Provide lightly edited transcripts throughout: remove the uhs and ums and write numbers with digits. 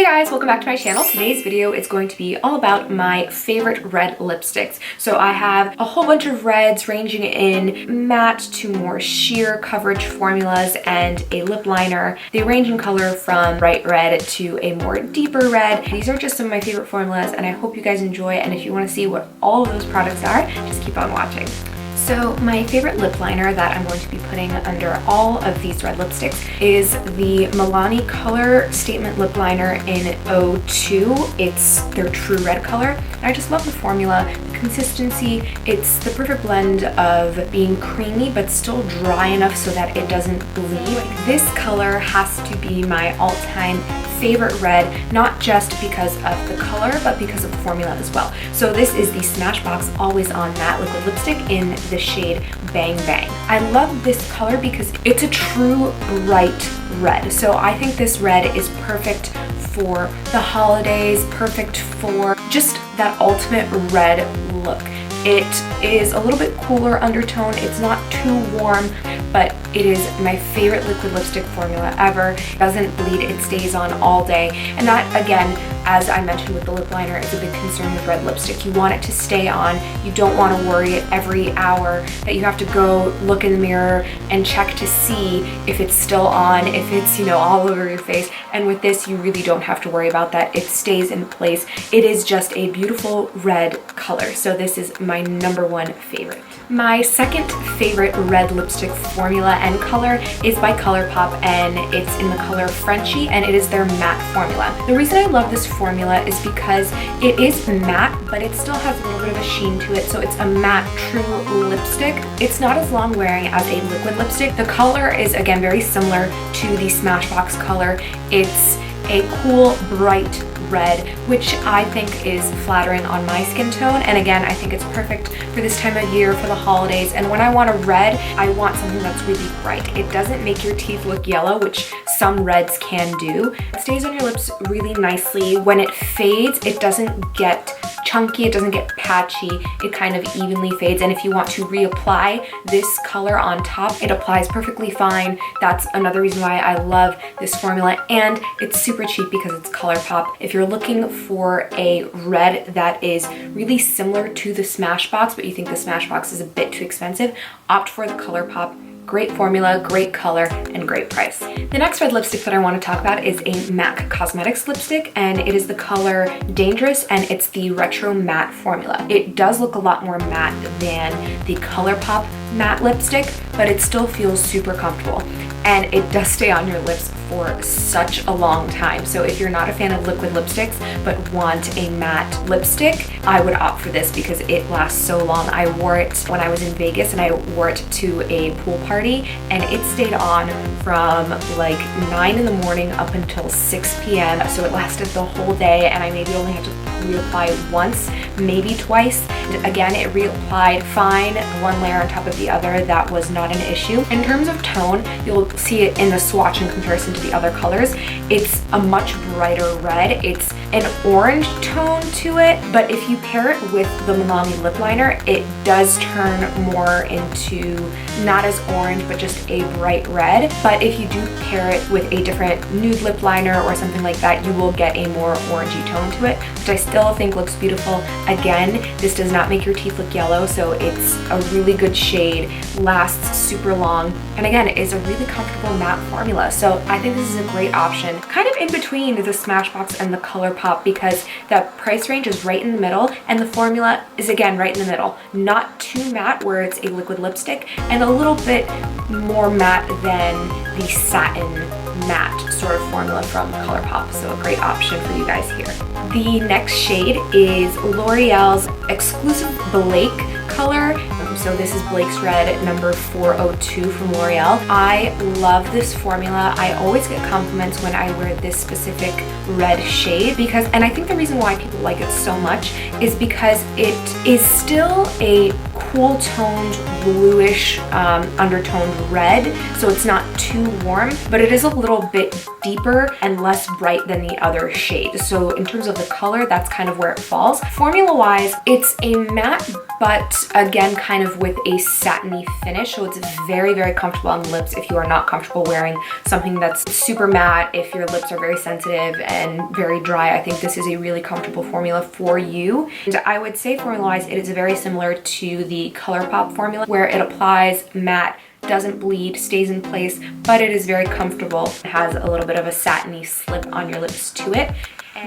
guys, welcome back to my channel. Today's video is going to be all about my favorite red lipsticks. So I have a whole bunch of reds ranging in matte to more sheer coverage formulas and a lip liner. They range in color from bright red to a more deeper red. These are just some of my favorite formulas and I hope you guys enjoy, and if you want to see what all of those products are, just keep on watching. So my favorite lip liner that I'm going to be putting under all of these red lipsticks is the Milani Color Statement Lip Liner in 02. It's their true red color. And I just love the formula, the consistency. It's the perfect blend of being creamy but still dry enough so that it doesn't bleed. This color has to be my all-time favorite red, not just because of the color, but because of the formula as well. So this is the Smashbox Always On Matte Liquid Lipstick in the shade Bang Bang. I love this color because it's a true bright red. So I think this red is perfect for the holidays, perfect for just that ultimate red look. It is a little bit cooler undertone. It's not too warm, but it is my favorite liquid lipstick formula ever. It doesn't bleed, it stays on all day. And that, again, as I mentioned with the lip liner, is a big concern with red lipstick. You want it to stay on. You don't want to worry every hour that you have to go look in the mirror and check to see if it's still on, if it's, all over your face. And with this, you really don't have to worry about that. It stays in place. It is just a beautiful red color. So this is my #1 favorite. My second favorite red lipstick formula and color is by Colourpop, and it's in the color Frenchie, and it is their matte formula. The reason I love this formula is because it is matte, but it still has a little bit of a sheen to it, so it's a matte true lipstick. It's not as long wearing as a liquid lipstick. The color is, again, very similar to the Smashbox color. It's a cool, bright red, which I think is flattering on my skin tone. And again, I think it's perfect for this time of year, for the holidays. And when I want a red, I want something that's really bright. It doesn't make your teeth look yellow, which some reds can do. It stays on your lips really nicely. When it fades, it doesn't get chunky, it doesn't get patchy, it kind of evenly fades. And if you want to reapply this color on top, it applies perfectly fine. That's another reason why I love this formula, and it's super cheap because it's Colourpop. If you're looking for a red that is really similar to the Smashbox, but you think the Smashbox is a bit too expensive, opt for the Colourpop. Great formula, great color, and great price. The next red lipstick that I want to talk about is a MAC Cosmetics lipstick, and it is the color Dangerous, and it's the Retro Matte formula. It does look a lot more matte than the Colourpop matte lipstick, but it still feels super comfortable. And it does stay on your lips for such a long time. So if you're not a fan of liquid lipsticks but want a matte lipstick, I would opt for this because it lasts so long. I wore it when I was in Vegas, and I wore it to a pool party, and it stayed on from like 9 in the morning up until 6 p.m. So it lasted the whole day, and I maybe only had to reapply once, maybe twice. And again, it reapplied fine, one layer on top of the other. That was not an issue. In terms of tone, you'll see it in the swatch in comparison to the other colors. It's a much brighter red. It's an orange tone to it, but if you pair it with the Milani lip liner, it does turn more into not as orange, but just a bright red. But if you do pair it with a different nude lip liner or something like that, you will get a more orangey tone to it, which I still think looks beautiful. Again, this does not make your teeth look yellow, so it's a really good shade, lasts super long, and again, is a really comfortable matte formula. So I think this is a great option, kind of in between the Smashbox and the Colourpop, because that price range is right in the middle, and the formula is, again, right in the middle. Not too matte where it's a liquid lipstick, and a little bit more matte than the satin matte sort of formula from Colourpop. So a great option for you guys here. The next shade is L'Oreal's exclusive Blake color. So this is Blake's Red number 402 from L'Oreal. I love this formula. I always get compliments when I wear this specific red shade and I think the reason why people like it so much is because it is still a cool toned bluish undertoned red, so it's not too warm, but it is a little bit deeper and less bright than the other shade. So in terms of the color, that's kind of where it falls. Formula wise, it's a matte, but again, kind of with a satiny finish. So it's very, very comfortable on the lips if you are not comfortable wearing something that's super matte. If your lips are very sensitive and very dry, I think this is a really comfortable formula for you. And I would say formula-wise, it is very similar to the Colourpop formula, where it applies matte, doesn't bleed, stays in place, but it is very comfortable. It has a little bit of a satiny slip on your lips to it.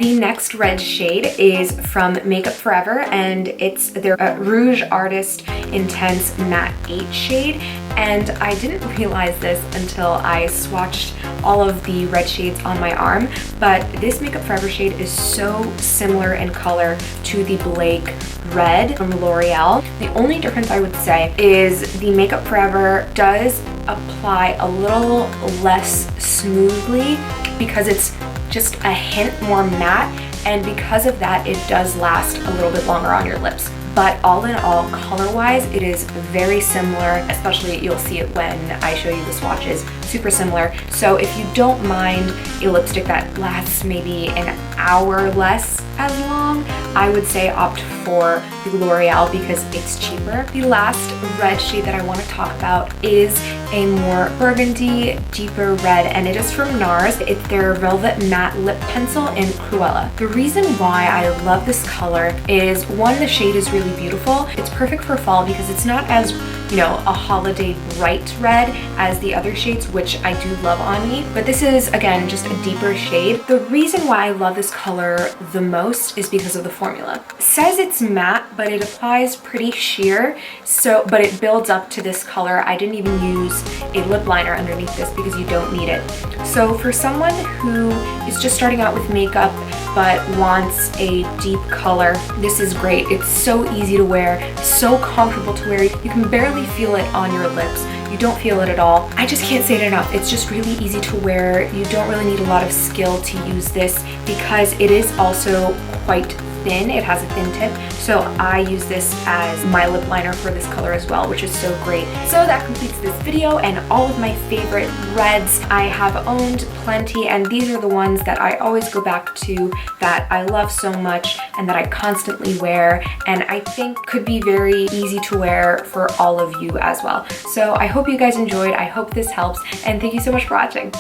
The next red shade is from Makeup Forever, and it's their Rouge Artist Intense Matte 8 shade. And I didn't realize this until I swatched all of the red shades on my arm, but this Makeup Forever shade is so similar in color to the Blake Red from Loreal. The only difference I would say is the Makeup Forever does apply a little less smoothly because it's just a hint more matte, and because of that, it does last a little bit longer on your lips. But all in all, color-wise, it is very similar, especially you'll see it when I show you the swatches, super similar. So if you don't mind a lipstick that lasts maybe an hour less as long, I would say opt for the L'Oreal because it's cheaper. The last red shade that I want to talk about is a more burgundy, deeper red, and it is from Nars. It's their Velvet Matte Lip Pencil in Cruella. The reason why I love this color is, one, the shade is really beautiful. It's perfect for fall because it's not as, you know, a holiday bright red as the other shades, which I do love on me, but this is, again, just a deeper shade. The reason why I love this color the most is because of the formula. It says it's matte, but it applies pretty sheer, but it builds up to this color. I didn't even use a lip liner underneath this because you don't need it. So for someone who is just starting out with makeup but wants a deep color, this is great. It's so easy to wear, so comfortable to wear. You can barely feel it on your lips. You don't feel it at all. I just can't say it enough. It's just really easy to wear. You don't really need a lot of skill to use this because it is also quite thin. It has a thin tip. So I use this as my lip liner for this color as well, which is so great. So that completes this video and all of my favorite reds. I have owned plenty, and these are the ones that I always go back to, that I love so much and that I constantly wear, and I think could be very easy to wear for all of you as well. So I hope you guys enjoyed. I hope this helps, and thank you so much for watching.